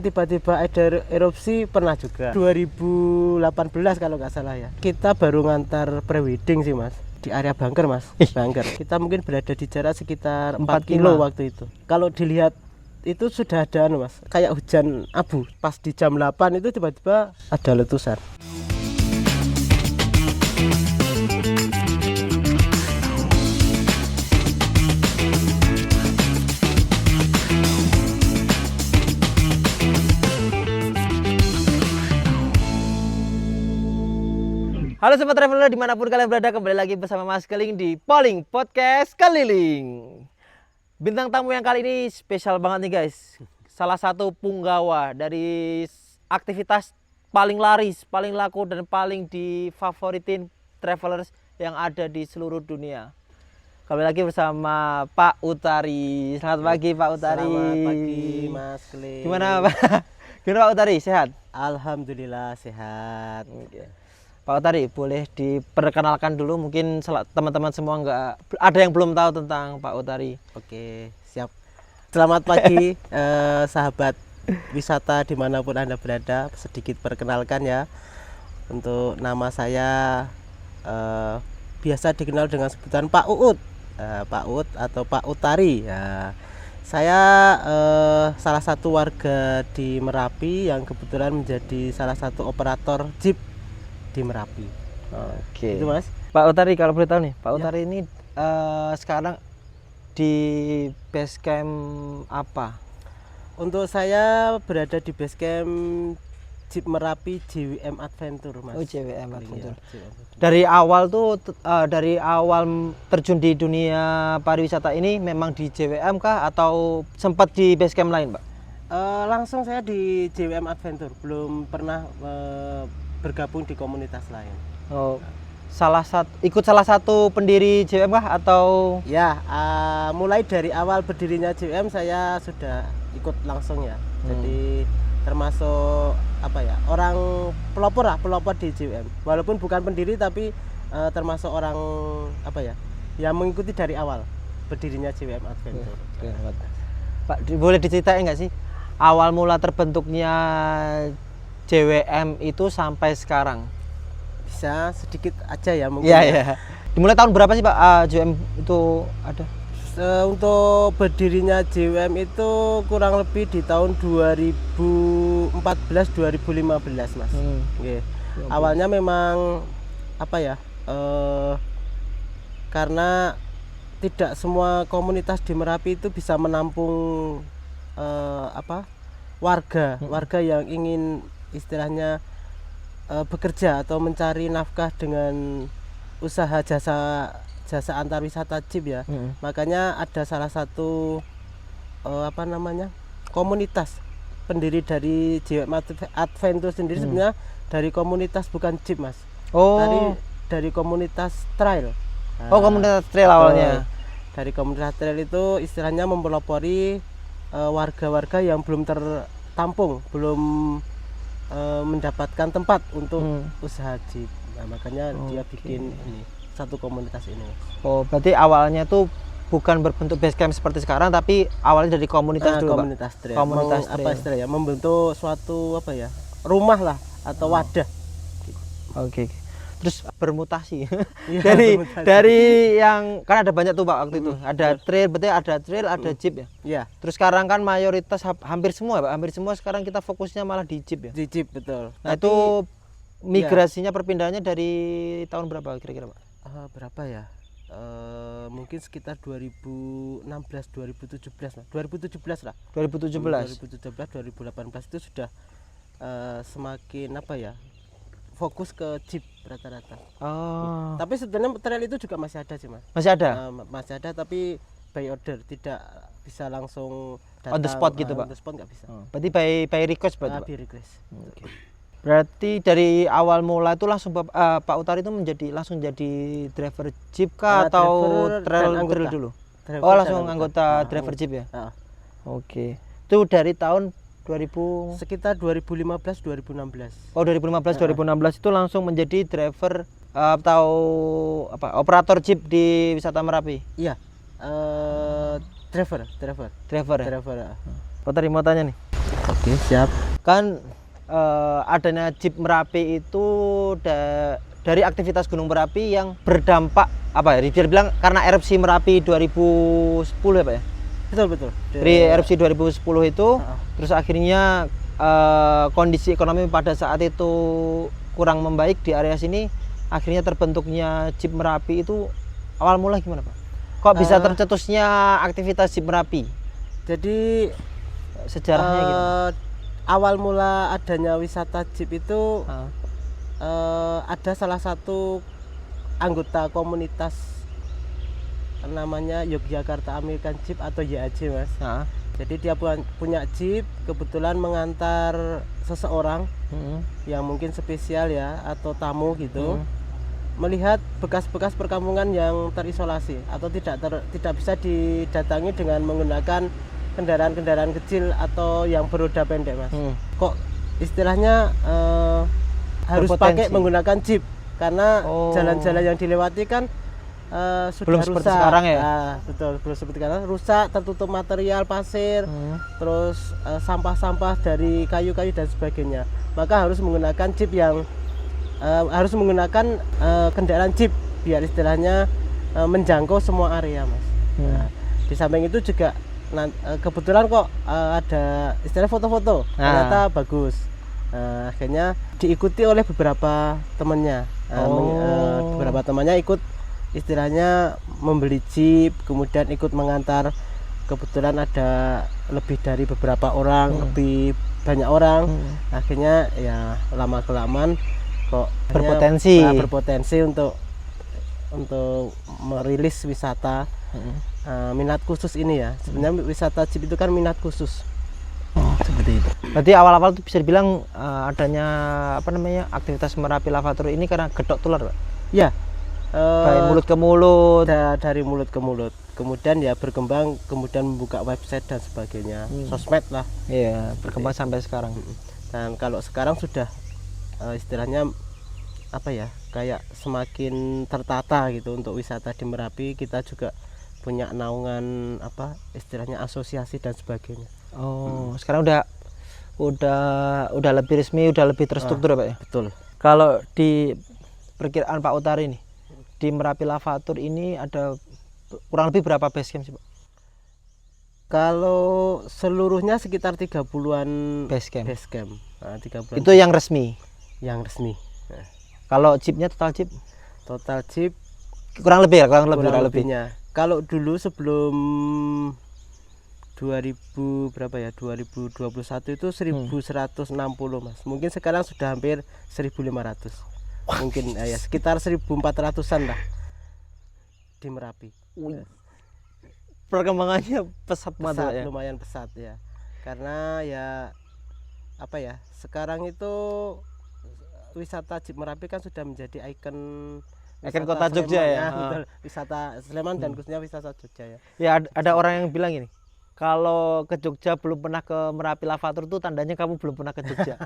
tiba-tiba ada erupsi pernah juga 2018 kalau nggak salah ya. Kita baru ngantar prewedding sih Mas di area Bangker Mas. Bangker. Kita mungkin berada di jarak sekitar 4 kilo waktu itu. Kalau dilihat itu sudah ada Mas, kayak hujan abu. Pas di jam 8 itu tiba-tiba ada letusan. Halo Sobat Traveler dimanapun kalian berada, kembali lagi bersama Mas Keling di Polling Podcast Keliling. Bintang tamu yang kali ini spesial banget nih guys. Salah satu punggawa dari aktivitas paling laris, paling laku dan paling difavoritin travelers yang ada di seluruh dunia. Kembali lagi bersama Pak Utari. Selamat pagi Pak Utari. Selamat pagi Mas Keling. Gimana Pak? Gimana Pak Utari? Sehat? Alhamdulillah sehat. Oke. Pak Utari, boleh diperkenalkan dulu, mungkin teman-teman semua nggak ada yang belum tahu tentang Pak Utari. Oke, siap. Selamat pagi sahabat wisata dimanapun Anda berada. Sedikit perkenalkan ya. Untuk nama saya biasa dikenal dengan sebutan Pak Uut, Pak Uut atau Pak Utari. Ya, saya salah satu warga di Merapi yang kebetulan menjadi salah satu operator jeep di Merapi. Oke. Itu Mas. Pak Utari, kalau boleh tahu nih, Pak Ya. Utari ini sekarang di base camp apa? Untuk saya berada di base camp Jeep Merapi JWM Adventure Mas. Oh, JWM Adventure. Iya, JWM Adventure. Dari awal tuh dari awal terjun di dunia pariwisata ini memang di JWM kah atau sempat di base camp lain, Pak? Langsung saya di JWM Adventure, belum pernah bergabung di komunitas lain. Oh, ikut salah satu pendiri JWM kah atau? Ya, mulai dari awal berdirinya JWM saya sudah ikut langsung ya. Jadi termasuk apa ya, orang pelopor di JWM. Walaupun bukan pendiri tapi termasuk orang apa ya, yang mengikuti dari awal berdirinya JWM Adventure. Pak, boleh diceritain nggak sih awal mula terbentuknya JWM itu sampai sekarang? Bisa sedikit aja ya mungkin. Iya, ya. iya. Dimulai tahun berapa sih Pak JWM itu ada? Untuk berdirinya JWM itu kurang lebih di tahun 2014-2015 Mas. Oke. Awalnya memang apa ya, karena tidak semua komunitas di Merapi itu bisa menampung warga yang ingin istilahnya bekerja atau mencari nafkah dengan usaha jasa antar wisata jeep ya. Makanya ada salah satu komunitas pendiri dari JWM Adventure sendiri sebenarnya dari komunitas bukan jeep Mas. Oh. Dari komunitas trail. Oh, komunitas trail awalnya. Dari komunitas trail itu istilahnya mempelopori warga-warga yang belum tertampung, belum mendapatkan tempat untuk usaha jeep. Nah, makanya dia bikin ini, satu komunitas ini. Oh, berarti awalnya tuh bukan berbentuk base camp seperti sekarang, tapi awalnya dari komunitas dulu, komunitas Pak. trail. Komunitas trail. Apa istilahnya? Membentuk suatu rumah lah atau wadah. Oke. Terus bermutasi. Iya, dari yang kan ada banyak tuh Pak waktu itu. Ada trail, berarti ada trail, ada jeep ya. Iya. Terus sekarang kan mayoritas hampir semua Pak, hampir semua sekarang kita fokusnya malah di jeep ya. Di jeep betul. Nah, itu migrasinya perpindahannya dari tahun berapa kira-kira Pak? Berapa ya? Mungkin sekitar 2016 2017 lah. 2017 lah. 2017. 2018 itu sudah semakin fokus ke jeep rata-rata. Oh. Tapi sebenarnya trail itu juga masih ada sih Mas. Masih ada? Masih ada tapi by order, tidak bisa langsung datang, On the spot gitu Pak? On the spot nggak bisa. Berarti by request berarti Pak? By request. Okay. Berarti dari awal mula itu langsung Pak Utari itu langsung jadi driver jeep kah atau trail dulu? Driver langsung anggota driver jeep ya? Oke. Itu dari tahun 2000 sekitar 2015-2016. Oh, 2015-2016 itu langsung menjadi driver atau operator jeep di wisata Merapi. Iya. Driver. Ya. Driver. Pak Utari mau tanya nih. Oke, siap. Kan adanya Jeep Merapi itu dari aktivitas gunung berapi yang berdampak apa ya? Bisa bilang karena erupsi Merapi 2010 ya Pak ya? Betul betul. Dari erupsi 2010 itu, Heeh. terus akhirnya kondisi ekonomi pada saat itu kurang membaik di area sini, akhirnya terbentuknya Jeep Merapi itu awal mula gimana Pak? Kok bisa tercetusnya aktivitas Jeep Merapi? Jadi Sejarahnya gitu. awal mula adanya wisata Jeep itu Ah, ada salah satu anggota komunitas namanya Yogyakarta American Jeep atau YAJ Mas. ah, Jadi dia punya Jeep, kebetulan mengantar seseorang mm, yang mungkin spesial ya atau tamu gitu, mm, melihat bekas-bekas perkampungan yang terisolasi atau tidak bisa didatangi dengan menggunakan kendaraan-kendaraan kecil atau yang beroda pendek Mas. mm. Kok istilahnya harus Berpotensi. pakai menggunakan Jeep karena Oh. jalan-jalan yang dilewati kan sudah Belum seperti rusak. sekarang ya? Nah, betul, belum seperti sekarang, rusak, tertutup material pasir, terus sampah-sampah dari kayu-kayu dan sebagainya. Maka harus menggunakan Jeep yang harus menggunakan kendaraan Jeep biar istilahnya menjangkau semua area Mas. Nah, di samping itu juga kebetulan kok ada istilah foto-foto, ternyata bagus. Akhirnya diikuti oleh beberapa temannya. Beberapa temannya ikut istilahnya membeli Jeep, kemudian ikut mengantar. Kebetulan ada lebih dari beberapa orang, lebih banyak orang. Akhirnya ya lama kelamaan kok Berpotensi. berpotensi untuk merilis wisata minat khusus ini ya. Sebenarnya wisata Jeep itu kan minat khusus. Seperti itu. Berarti awal-awal tuh bisa dibilang adanya apa namanya aktivitas Merapi Lava Tour ini karena gedok tular Pak? Ya. Dari mulut ke mulut. Dari mulut ke mulut. Kemudian ya berkembang, kemudian membuka website dan sebagainya, sosmed lah. Iya, berkembang sampai sekarang. Dan kalau sekarang sudah istilahnya apa ya, kayak semakin tertata gitu untuk wisata di Merapi. Kita juga punya naungan apa istilahnya asosiasi dan sebagainya. Oh, sekarang udah lebih resmi, udah lebih terstruktur ya Pak ya? Betul. Kalau di perkiraan Pak Utari nih, di Merapi Lava Tour ini ada kurang lebih berapa base camp sih Pak? Kalau seluruhnya sekitar 30-an Base camp. base camp. Nah, 30-an Itu yang resmi. yang resmi. Nah, Kalau jeepnya total jeep total Jeep kurang lebih ya, kurang kurang lebih. lebihnya. Kalau dulu sebelum 2000 berapa ya? 2021 itu 1160 Mas. Mungkin sekarang sudah hampir 1500. Mungkin ya sekitar 1400-an lah di Merapi. Perkembangannya pesat banget Pesat, Pak ya. lumayan pesat ya. Karena ya apa ya? Sekarang itu wisata Jeep Merapi kan sudah menjadi ikon wisata Kota Jogja Sleman, ya. betul. Wisata Sleman dan khususnya wisata Jogja ya. Ya ada orang yang bilang ini, kalau ke Jogja belum pernah ke Merapi Lava Tour itu tandanya kamu belum pernah ke Jogja.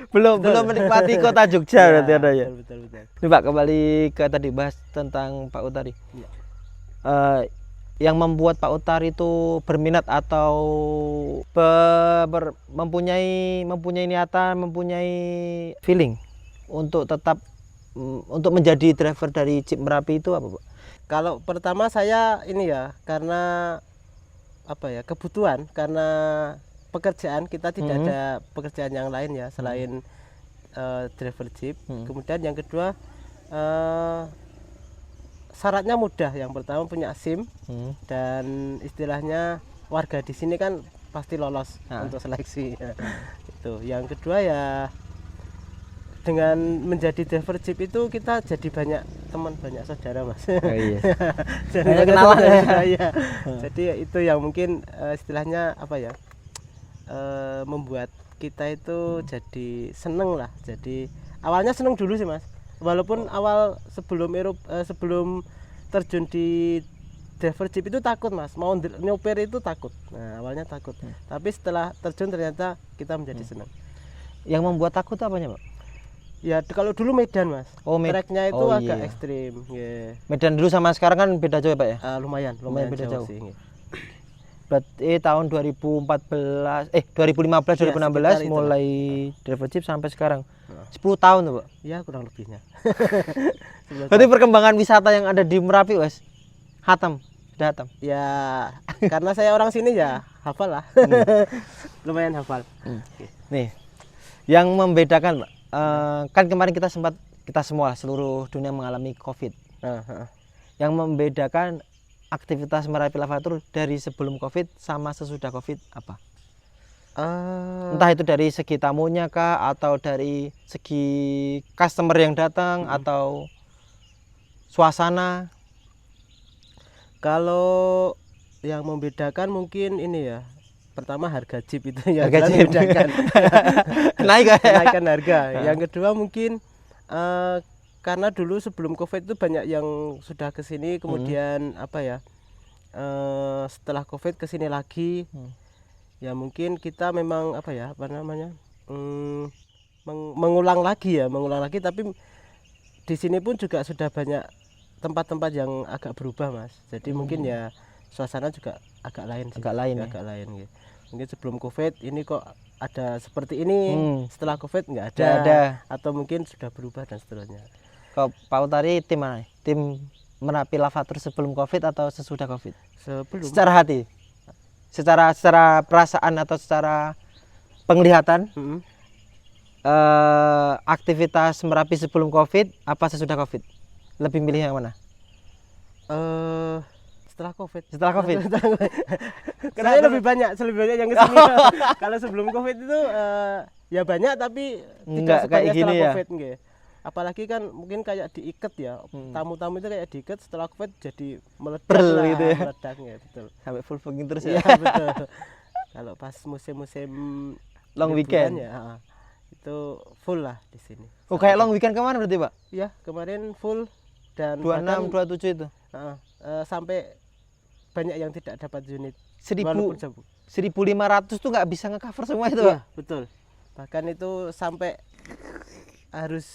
belum menikmati kota Jogja berarti ada ya. Betul. Ini Pak, kembali ke tadi bahas tentang Pak Utari. Iya. Yang membuat Pak Utari itu berminat atau mempunyai niatan, mempunyai feeling untuk tetap untuk menjadi driver dari Jeep Merapi itu apa Pak? Kalau pertama saya ini ya karena apa ya kebutuhan, karena pekerjaan kita tidak ada pekerjaan yang lain ya selain driver Jeep. Kemudian yang kedua syaratnya mudah. Yang pertama punya SIM dan istilahnya warga di sini kan pasti lolos untuk seleksi. Itu. Yang kedua ya dengan menjadi driver Jeep itu kita jadi banyak teman, banyak saudara Mas. Oh, iya. Jadi Banyak kenalan ya. Jadi itu yang mungkin istilahnya apa ya membuat kita itu jadi seneng lah. Jadi awalnya seneng dulu sih Mas. Walaupun awal sebelum terjun di driver Jeep itu takut Mas, mau nyopir itu takut. Nah awalnya takut, tapi setelah terjun ternyata kita menjadi senang. Yang membuat takut apanya Pak? Ya kalau dulu Medan Mas, treknya itu agak iya. ekstrim. Yeah. Medan dulu sama sekarang kan beda jauh ya Pak ya? Lumayan Beda jauh jauh. sih. Yeah. Berarti tahun 2015 Ya, 2016 sekitar itulah. mulai driver jeep sampai sekarang. 10 tahun tuh, Pak. Ya kurang lebihnya. Berarti perkembangan wisata yang ada di Merapi, Wes. Hatam, sudah hatam. Ya karena saya orang sini ya hafal lah. Lumayan hafal. Oke. Nih, yang membedakan, Pak, kan kemarin kita semua seluruh dunia mengalami Covid. Yang membedakan aktivitas Merapi Lava Tour dari sebelum Covid sama sesudah Covid apa? Entah itu dari segi tamunya kah, atau dari segi customer yang datang, atau suasana. Kalau yang membedakan mungkin ini ya. Pertama harga jeep itu yang Harga jeep. membedakan. Naik ya? Kenaikan harga. Yang kedua mungkin karena dulu sebelum Covid itu banyak yang sudah ke sini kemudian apa ya? Setelah Covid ke sini lagi. Ya mungkin kita memang apa namanya? Mengulang lagi tapi di sini pun juga sudah banyak tempat-tempat yang agak berubah, Mas. Jadi mungkin ya suasana juga agak lain sih. Agak lain ya? Agak lain gitu. Mungkin sebelum Covid ini kok ada seperti ini, setelah Covid nggak ada. Nggak ada. Atau mungkin sudah berubah dan seterusnya. Kalau Pak Utari tim mana? Tim Merapi Lava Tour sebelum Covid atau sesudah Covid? Sebelum Secara hati, secara perasaan atau secara penglihatan, aktivitas Merapi sebelum Covid apa sesudah Covid? Lebih milih yang mana? Setelah Covid. Setelah Covid. Karena lebih banyak yang ke sini. Kalau sebelum Covid itu ya banyak tapi Nggak tidak kayak sebanyak gini setelah ya? Covid nggih. Apalagi kan mungkin kayak diikat ya. Tamu-tamu itu kayak diikat, setelah Covid jadi meledak Brrr lah, gitu ya. meledak ya, betul. Sampai full booking terus Iya, ya. betul. Kalau pas musim-musim Long liburan weekend. ya, itu full lah di sini. Oh, kayak long weekend kemana berarti, Pak? Ya, kemarin full dan 26, 27 itu. sampai banyak yang tidak dapat unit 1000 walaupun jauh. 1500 tuh nggak bisa nge-cover semua itu, Iya, Pak. betul. Bahkan itu sampai harus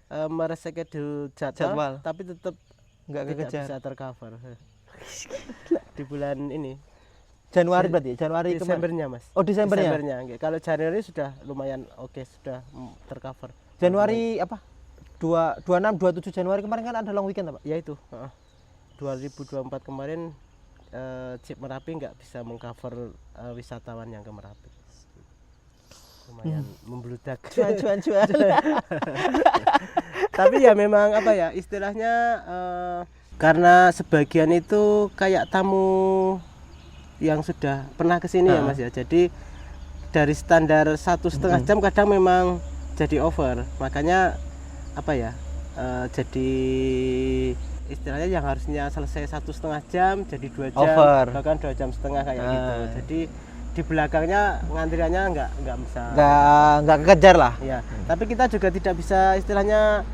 mereschedule Jadwal. tapi tetap Nggak tidak kekejar. bisa tercover di bulan ini. Januari berarti ya? Januari kemarin. Desembernya, Mas. Oh, Desembernya. Nggih. Kalau Januari sudah lumayan oke, sudah tercover. Januari apa? 26, 27 Januari kemarin kan ada long weekend apa? Ya itu, 2024 kemarin Jeep Merapi nggak bisa mengcover wisatawan yang ke Merapi. Lumayan membludak. Cuan. Tapi ya memang apa ya istilahnya karena sebagian itu kayak tamu yang sudah pernah kesini ya, Mas ya. Jadi dari standar 1,5 jam kadang memang jadi over. Makanya apa ya jadi istilahnya yang harusnya selesai 1,5 jam jadi 2 jam, Over. bahkan 2,5 jam kayak gitu. Jadi di belakangnya ngantriannya nggak bisa. Nggak kekejar lah. Ya, tapi kita juga tidak bisa istilahnya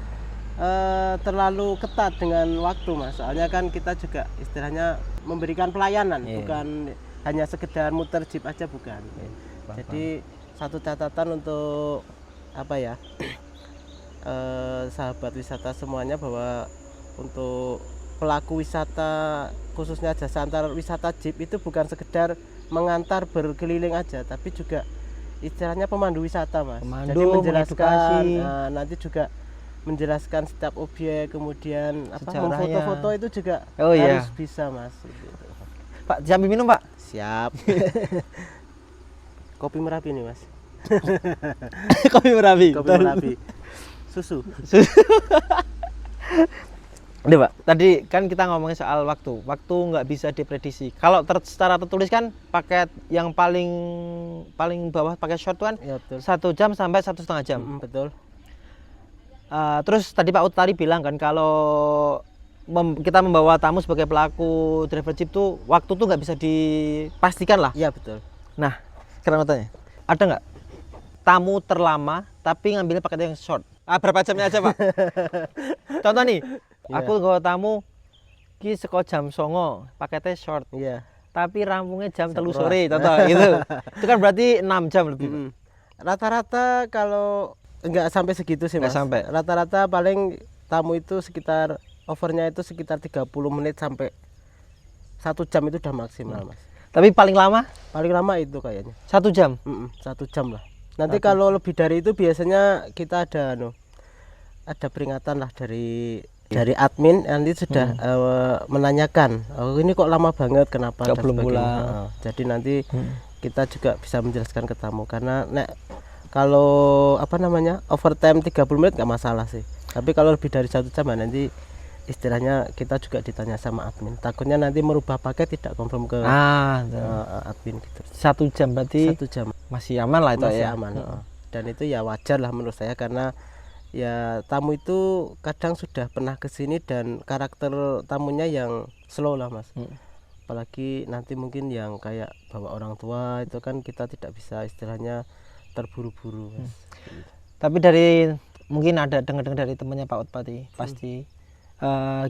terlalu ketat dengan waktu, Mas. Soalnya kan kita juga istilahnya memberikan pelayanan, bukan hanya sekedar muter jeep aja, bukan. Jadi satu catatan untuk apa ya sahabat wisata semuanya, bahwa untuk pelaku wisata khususnya jasa antar wisata jeep itu bukan sekedar mengantar berkeliling aja, tapi juga istilahnya pemandu wisata, Mas. Pemandu, jadi menjelaskan mengedukasi. nanti juga menjelaskan setiap objek, kemudian apa Sejarahnya. memfoto-foto itu juga Oh, iya. harus bisa, Mas. Gitu. Pak, sambil minum, Pak. Siap. Kopi Merapi nih, Mas. Kopi Merapi. Kopi Merapi. Susu. Udah, Pak. Tadi kan kita ngomongin soal waktu. Waktu nggak bisa diprediksi. Kalau secara tertulis kan paket yang paling bawah paket short tuh kan Ya, betul. 1 jam sampai 1,5 jam. Betul. Terus tadi Pak Utari bilang kan kalau kita membawa tamu sebagai pelaku driver jeep tuh waktu tuh nggak bisa dipastikan lah. Iya, betul. Nah, sekarang mau tanya, ada nggak tamu terlama tapi ngambilnya paket yang short? Berapa jamnya aja, Pak? Contoh nih, aku bawa tamu ki seko jam 09.00 paketnya short, Iya. tapi rampungnya jam 3 Sepuluh. sore, contoh itu. Itu kan berarti 6 jam lebih. Rata-rata kalau enggak sampai segitu sih, Nggak Mas. sampai. Rata-rata paling tamu itu sekitar overnya itu sekitar 30 menit sampai 1 jam itu udah maksimal, Mas. Tapi paling lama Paling lama itu kayaknya 1 jam. 1 jam lah. Nanti kalau lebih dari itu biasanya kita ada peringatan lah dari admin, nanti sudah menanyakan, oh ini kok lama banget, kenapa Kok dan belum sebagainya. pulang. Jadi nanti kita juga bisa menjelaskan ke tamu, karena kalau overtime 30 menit nggak masalah sih, tapi kalau lebih dari 1 jam nanti istilahnya kita juga ditanya sama admin, takutnya nanti merubah paket tidak konfirm ke admin gitu. 1 jam berarti 1 jam masih aman lah itu masih ya. aman. Dan itu ya wajar lah menurut saya, karena ya tamu itu kadang sudah pernah kesini dan karakter tamunya yang slow lah mas. Apalagi nanti mungkin yang kayak bawa orang tua itu kan kita tidak bisa istilahnya terburu-buru mas. Tapi dari mungkin ada dengar-dengar dari temannya Pak Utpati pasti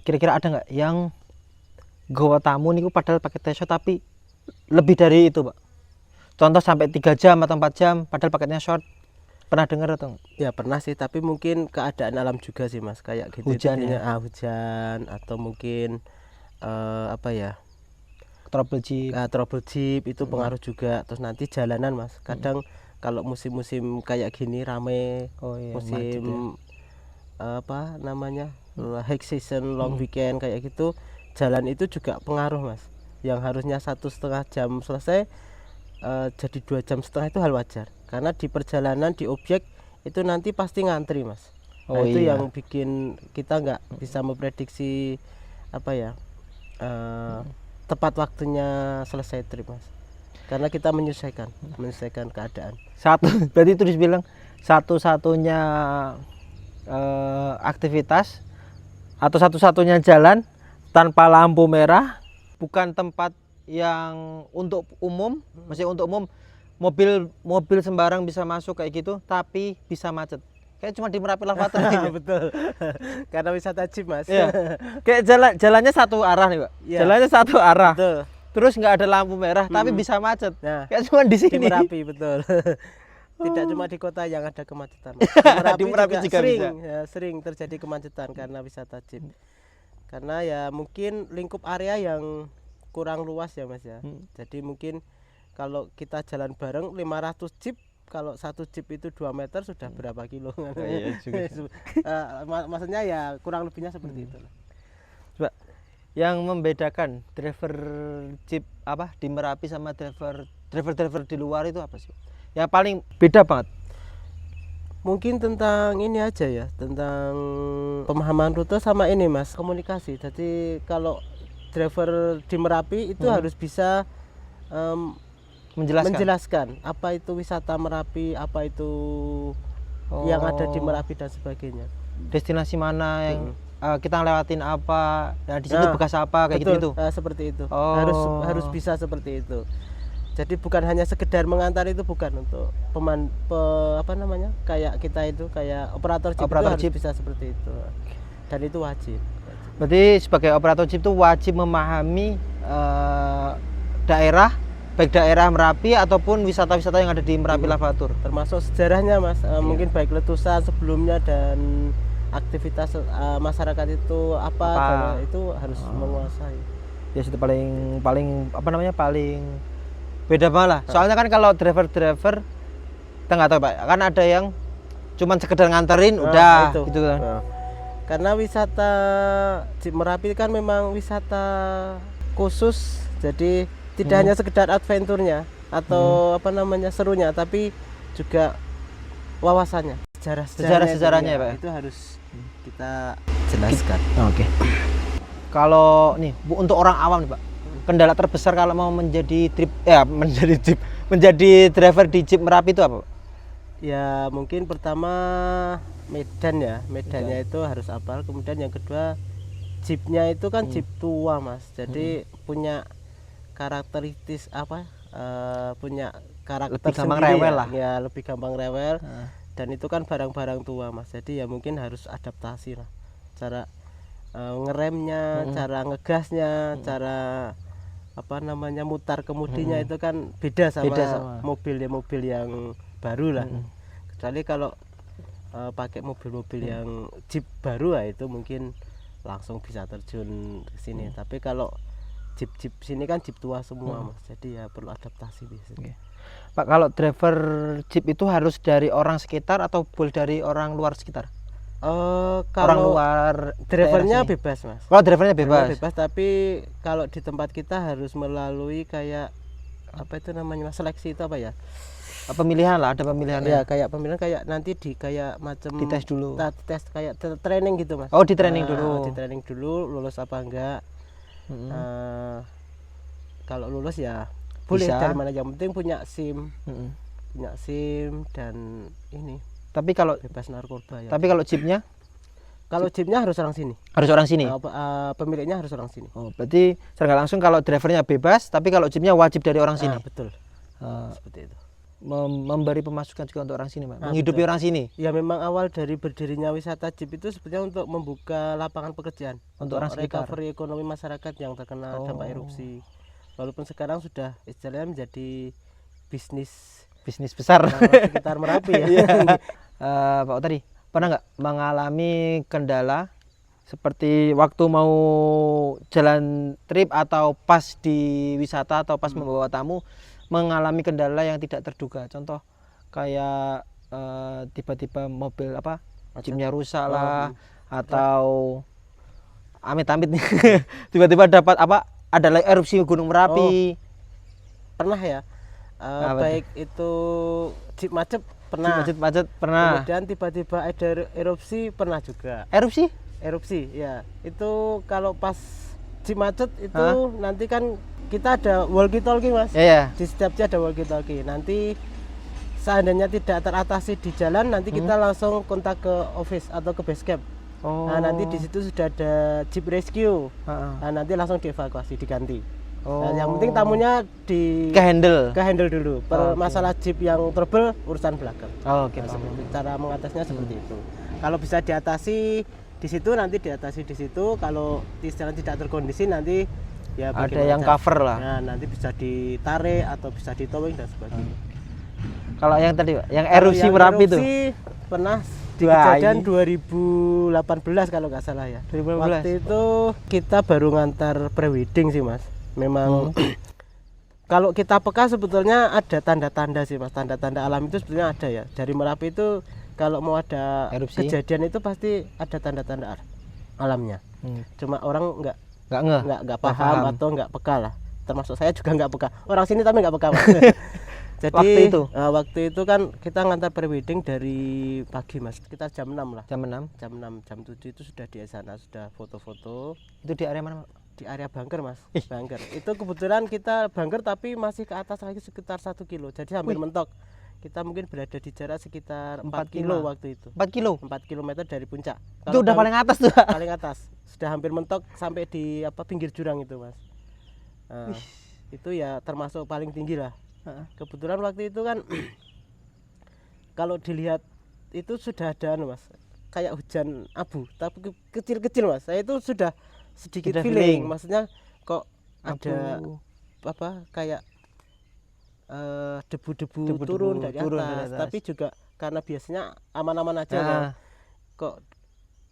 kira-kira ada nggak yang gawa tamu niku padahal pakai T-shirt tapi lebih dari itu Pak? Contoh sampai 3 jam atau 4 jam padahal paketnya short. Pernah dengar atau enggak? Ya pernah sih, tapi mungkin keadaan alam juga sih mas, kayak gitu. Hujan itu ya? Hujan atau mungkin Trouble jeep itu pengaruh juga. Terus nanti jalanan mas, kadang kalau musim-musim kayak gini rame, musim high season, long weekend kayak gitu, jalan itu juga pengaruh mas. Yang harusnya 1,5 jam selesai jadi 2,5 jam itu hal wajar, karena di perjalanan di objek itu nanti pasti ngantri mas. Itu yang bikin kita nggak bisa memprediksi tepat waktunya selesai trip mas, karena kita menyesuaikan keadaan. Berarti itu dibilang satu-satunya aktivitas atau satu-satunya jalan tanpa lampu merah, bukan tempat yang untuk umum, maksudnya untuk umum mobil sembarang bisa masuk kayak gitu, tapi bisa macet. Kayak cuma di Merapi Lavator gitu. Betul. Karena wisata jeep mas. Iya. Kayak jalannya satu arah nih Pak. Iya. Jalannya satu arah. Betul. Terus nggak ada lampu merah, tapi bisa macet. Nah, kayak cuma di sini. Di Merapi betul. Tidak cuma di kota yang ada kemacetan. Di Merapi juga sering terjadi kemacetan karena wisata jeep. Karena ya mungkin lingkup area yang kurang luas ya mas ya. Jadi mungkin kalau kita jalan bareng 500 jeep, kalau 1 jeep itu 2 meter sudah berapa kilo. Iya juga. Maksudnya ya kurang lebihnya seperti itu. Coba yang membedakan driver jeep di Merapi sama driver di luar itu apa sih? Yang paling beda banget. Mungkin tentang ini aja ya, tentang pemahaman rute sama ini mas, komunikasi. Jadi kalau driver di Merapi itu harus bisa menjelaskan apa itu wisata Merapi, apa itu yang ada di Merapi dan sebagainya. Destinasi mana yang kita lewatin apa, di situ bekas apa kayak gitu. Seperti itu. Harus bisa seperti itu. Jadi bukan hanya sekedar mengantar, itu bukan untuk kayak kita itu kayak operator jeep, harus bisa seperti itu. Dan itu wajib. Berarti sebagai operator jeep itu wajib memahami daerah, baik daerah Merapi ataupun wisata-wisata yang ada di Merapi Lavator. Termasuk sejarahnya mas, mungkin baik letusan sebelumnya dan aktivitas masyarakat itu apa? Itu harus menguasai. Ya itu paling paling beda malah. Soalnya kan kalau driver kita nggak tahu Pak, kan ada yang cuman sekedar nganterin udah itu. Gitu kan. Karena wisata Jeep Merapi kan memang wisata khusus, jadi tidak hanya sekedar adventurnya atau serunya, tapi juga wawasannya, sejarahnya ya Pak. Itu harus kita jelaskan. Oke. Kalau nih untuk orang awam nih Pak, kendala terbesar kalau mau menjadi driver di Jeep Merapi itu apa Pak? Ya mungkin pertama medannya itu harus hafal. Kemudian yang kedua, jeepnya itu kan jeep tua mas, jadi punya karakteristik punya karakter lebih gampang sendiri rewel lah. Ya lebih gampang rewel. Dan itu kan barang-barang tua mas, jadi ya mungkin harus adaptasi lah, cara ngeremnya, cara ngegasnya, cara mutar kemudinya itu kan beda sama mobil yang baru lah. Kecuali kalau pakai mobil-mobil yang Jeep baru itu mungkin langsung bisa terjun ke sini. Tapi kalau jeep sini kan jeep tua semua Mas, jadi ya perlu adaptasi biasanya. Oke. Pak, kalau driver jeep itu harus dari orang sekitar atau boleh dari orang luar sekitar? Orang Kalau luar drivernya daerah sini? bebas Mas. Oh, drivernya Drivernya bebas. bebas, tapi kalau di tempat kita harus melalui kayak apa itu namanya Mas, seleksi itu apa ya? Pemilihan lah, ada pemilihannya. Ya kayak pemilihan, kayak nanti di kayak macam Dites dulu. tes kayak training gitu Mas. Oh, di training dulu. Di training dulu lulus apa enggak. Mm-mm. Kalau lulus ya boleh Bisa. dari mana, yang penting punya SIM. Mm-mm. Punya SIM dan ini Tapi kalau bebas narkoba ya. tapi kalau jeepnya Kalau jeepnya harus orang sini. harus orang sini. Pemiliknya harus orang sini. Oh, berarti secara langsung kalau drivernya bebas, tapi kalau jeepnya wajib dari orang sini. Betul. Eh, Seperti itu. memberi pemasukan juga untuk orang sini, Pak. Ah, Menghidupi betul. orang sini Ya memang awal dari berdirinya wisata jeep itu sebetulnya untuk membuka lapangan pekerjaan untuk orang sekitar. recovery ekonomi masyarakat yang terkena dampak erupsi. Walaupun sekarang sudah istilahnya menjadi bisnis Bisnis besar. sekitar Merapi ya. Iya. Pak tadi pernah nggak mengalami kendala seperti waktu mau jalan trip atau pas di wisata atau pas membawa tamu mengalami kendala yang tidak terduga? Contoh kayak tiba-tiba mobil jeepnya rusak lah, atau amit-amit nih tiba-tiba dapat ada erupsi Gunung Merapi. Pernah ya. Baik itu jeep macet pernah. Macet pernah. Kemudian tiba-tiba ada erupsi pernah juga. Erupsi Ya itu kalau pas jeep macet itu nanti kan kita ada walkie talkie Mas. Ya. Di setiap jeep ada walkie talkie. Nanti seandainya tidak teratasi di jalan, nanti kita langsung kontak ke office atau ke base camp. Nah, nanti di situ sudah ada jeep rescue. Nah, nanti langsung dievakuasi, diganti. Nah, yang penting tamunya ke handle dulu. Masalah jeep yang trouble urusan belakang. Oke. Cara mengatasinya seperti itu. Kalau bisa diatasi di situ, nanti diatasi di situ. Kalau istilah tidak terkondisi, nanti ya ada yang cover lah. Nah, nanti bisa ditarik atau bisa ditowing dan sebagainya. Kalau yang tadi Pak, yang erupsi Merapi itu pernah di kejadian 2018 kalau nggak salah ya. 2018. Waktu itu kita baru ngantar prewedding sih Mas. Memang kalau kita peka sebetulnya ada tanda-tanda sih Mas. Tanda-tanda alam itu sebetulnya ada ya. Dari Merapi itu kalau mau ada erupsi, kejadian itu pasti ada tanda-tanda alamnya. Cuma orang nggak paham atau nggak peka lah. Termasuk saya juga nggak peka. Orang sini tapi nggak peka Mas. Jadi waktu itu kan kita ngantar prewedding dari pagi Mas. Sekitar jam 6 lah. Jam 6, jam 7 itu sudah di sana, sudah foto-foto. Itu di area mana Pak? Di area bunker Mas. Bunker. Itu kebetulan kita bunker tapi masih ke atas lagi sekitar 1 kilo. Jadi hampir mentok. Kita mungkin berada di jarak sekitar 4 kilo waktu itu. 4 kilo? 4 kilometer dari puncak. Itu udah paling atas tuh. Paling atas. Sudah hampir mentok sampai di pinggir jurang itu Mas. Nah, itu ya termasuk paling tinggi lah. Kebetulan waktu itu kan kalau dilihat itu sudah ada Mas, kayak hujan abu tapi kecil-kecil Mas. Saya itu sudah sedikit feeling, maksudnya kok ada kayak debu-debu turun dari atas, tapi juga karena biasanya aman-aman aja kan, kok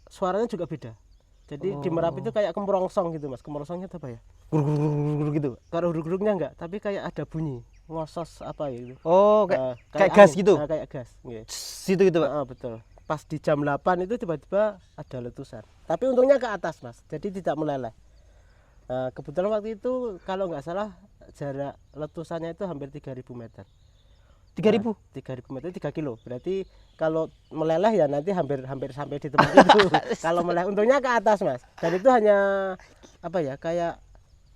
suaranya juga beda. Jadi di Merapi itu kayak kemerongsong gitu Mas. Kemerongsongnya apa ya? Guruk gitu. Kalau guruk-guruknya enggak, tapi kayak ada bunyi ngosos apa ya gitu. Oh, kayak gas gitu. Kayak gas, nggih. Situ gitu, Pak. Betul. Pas di jam 8 itu tiba-tiba ada letusan. Tapi untungnya ke atas, Mas. Jadi tidak meleleh. Kebetulan waktu itu kalau nggak salah jarak letusannya itu hampir 3.000 meter. 3.000 meter 3 kilo. Berarti kalau meleleh ya nanti hampir sampai di tempat itu. Kalau meleleh untungnya ke atas, Mas. Dan itu hanya kayak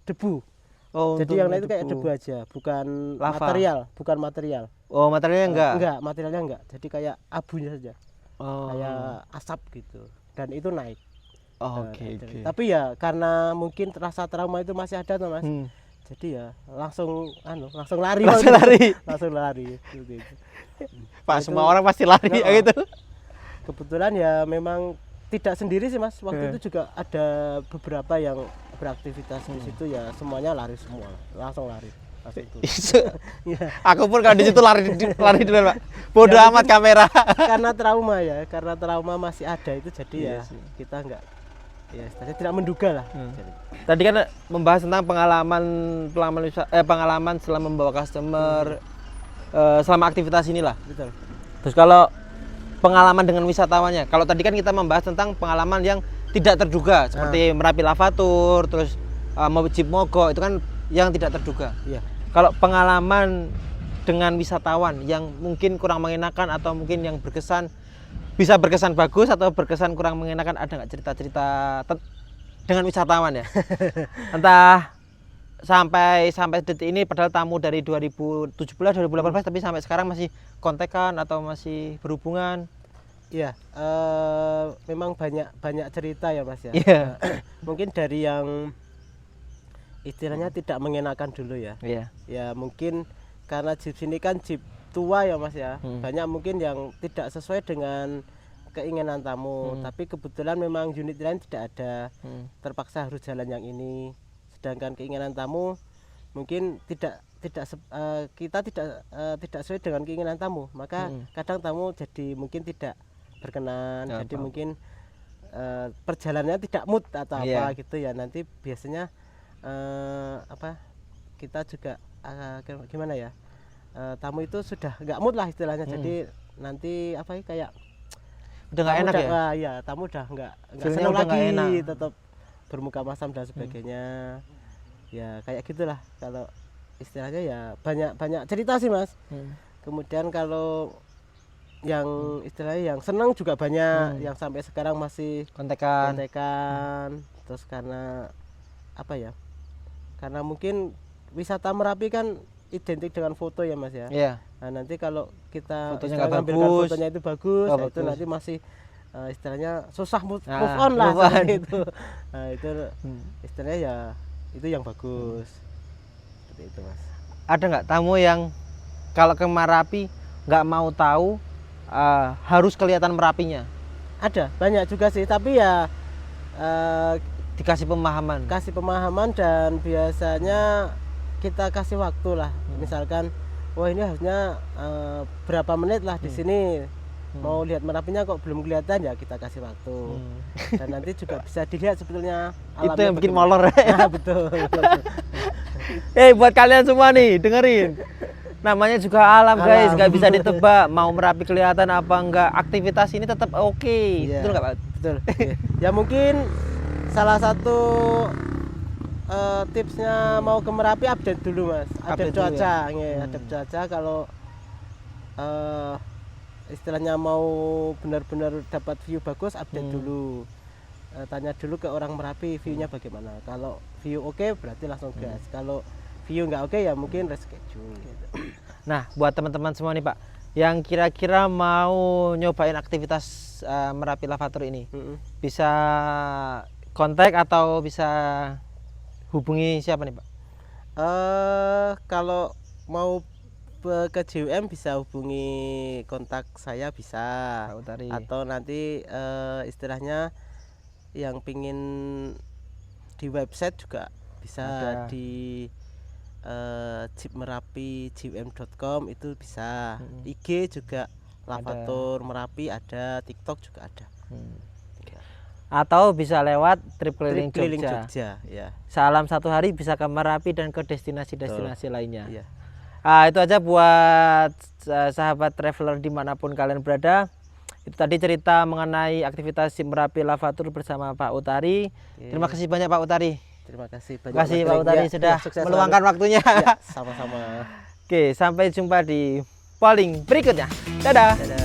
debu. Oh, jadi yang lain itu kayak debu aja, bukan lava. bukan material. Oh, materialnya enggak? Enggak, materialnya enggak. Jadi kayak abunya saja. Oh. Kayak asap gitu. Dan itu naik. Oke. Tapi ya karena mungkin rasa trauma itu masih ada tuh, Mas. Jadi ya langsung lari. Langsung lari gitu. Pak, semua orang pasti lari gitu. Kebetulan ya memang tidak sendiri sih, Mas. Waktu itu juga ada beberapa yang beraktivitas di situ, ya semuanya lari semua. Langsung lari. Aku pun kalau di situ lari dulu, Pak. Bodoh amat kamera. Karena trauma masih ada itu, jadi ya kita ya istilahnya tidak menduga lah. Jadi, Tadi kan membahas tentang pengalaman selama membawa customer selama aktivitas inilah. betul. Terus kalau pengalaman dengan wisatawannya, kalau tadi kan kita membahas tentang pengalaman yang tidak terduga seperti Merapi Lavatur, terus mau jeep mogok itu kan yang tidak terduga. Iya. Kalau pengalaman dengan wisatawan yang mungkin kurang mengenakan atau mungkin yang berkesan, bisa berkesan bagus atau berkesan kurang mengenakan, ada nggak cerita-cerita dengan wisatawan ya? Entah sampai detik ini padahal tamu dari 2017 2018 tapi sampai sekarang masih kontekan atau masih berhubungan. Iya, memang banyak cerita ya Mas ya. Iya. Mungkin dari yang istilahnya tidak mengenakan dulu ya. Iya. Ya mungkin karena jeep sini kan jeep tua ya Mas ya. Banyak mungkin yang tidak sesuai dengan keinginan tamu, tapi kebetulan memang unit lain tidak ada, terpaksa harus jalan yang ini. Sedangkan keinginan tamu mungkin kita tidak sesuai dengan keinginan tamu, maka kadang tamu jadi mungkin tidak berkenan, jadi mungkin perjalanannya tidak mood atau apa gitu ya. Nanti biasanya kita juga gimana ya, tamu itu sudah nggak mood lah istilahnya, jadi nanti kayak Udah nggak enak ya? Ya, tamu udah nggak Feelnya senang udah nggak lagi, enak. tetap bermuka masam dan sebagainya. Ya kayak gitulah kalau istilahnya ya, banyak cerita sih Mas. Kemudian kalau yang istilahnya yang senang juga banyak, yang sampai sekarang masih Kontekan. Terus karena apa ya, karena mungkin wisata Merapi kan identik dengan foto ya Mas ya. Iya. Nah nanti kalau kita Fotonya istilahnya nggak ngambilkan bagus. fotonya itu bagus, Oh, nah itu bagus. nanti masih istilahnya susah move Nah, on lah move on. seperti itu. Nah itu istilahnya ya itu yang bagus. Seperti itu Mas. Ada nggak tamu yang kalau ke Merapi nggak mau tahu harus kelihatan Merapinya? Ada banyak juga sih, tapi ya Dikasih pemahaman. kasih pemahaman dan biasanya kita kasih waktu lah. Misalkan, wah ini harusnya berapa menit lah di sini. Mau lihat Merapinya kok belum kelihatan, ya kita kasih waktu. Dan nanti juga bisa dilihat sebetulnya Itu yang bikin bagaimana. molor. Nah, betul. Buat kalian semua nih, dengerin. Namanya juga alam, guys, Alam. nggak bisa ditebak. Mau Merapi kelihatan apa enggak, aktivitas ini tetap oke. Iya. Betul nggak Pak? Betul. Iya. Ya mungkin salah satu tipsnya mau ke Merapi, update dulu Mas. Update Update dulu cuaca, update cuaca. Kalau istilahnya mau benar-benar dapat view bagus, update dulu. Tanya dulu ke orang Merapi view-nya bagaimana. Kalau view oke berarti langsung gas. Kalau view nggak oke ya mungkin reschedule gitu. Nah, buat teman-teman semua nih Pak, yang kira-kira mau nyobain aktivitas Merapi Lavatur ini, bisa kontak atau bisa hubungi siapa nih Pak? Kalau mau ke JUM bisa hubungi kontak saya bisa, Pak Utari. atau nanti istilahnya yang pingin di website juga bisa Ada. di Jeep Merapi jum.com itu bisa. IG juga Lavatur Merapi ada, TikTok juga ada. Atau bisa lewat trip keliling Trip keliling Jogja. Jogja ya. Salam satu hari bisa ke Merapi dan ke destinasi-destinasi lainnya. Iya. Itu aja buat sahabat traveler dimanapun kalian berada. Itu tadi cerita mengenai aktivitas Jeep Merapi Lavatur bersama Pak Utari. Terima kasih banyak Pak Utari. Terima kasih banyak. Terima kasih Mas Pak Ring. Utari Ya, sudah sukses meluangkan selalu. waktunya. Ya, sama-sama. Oke, sampai jumpa di polling berikutnya. Dadah. Dadah.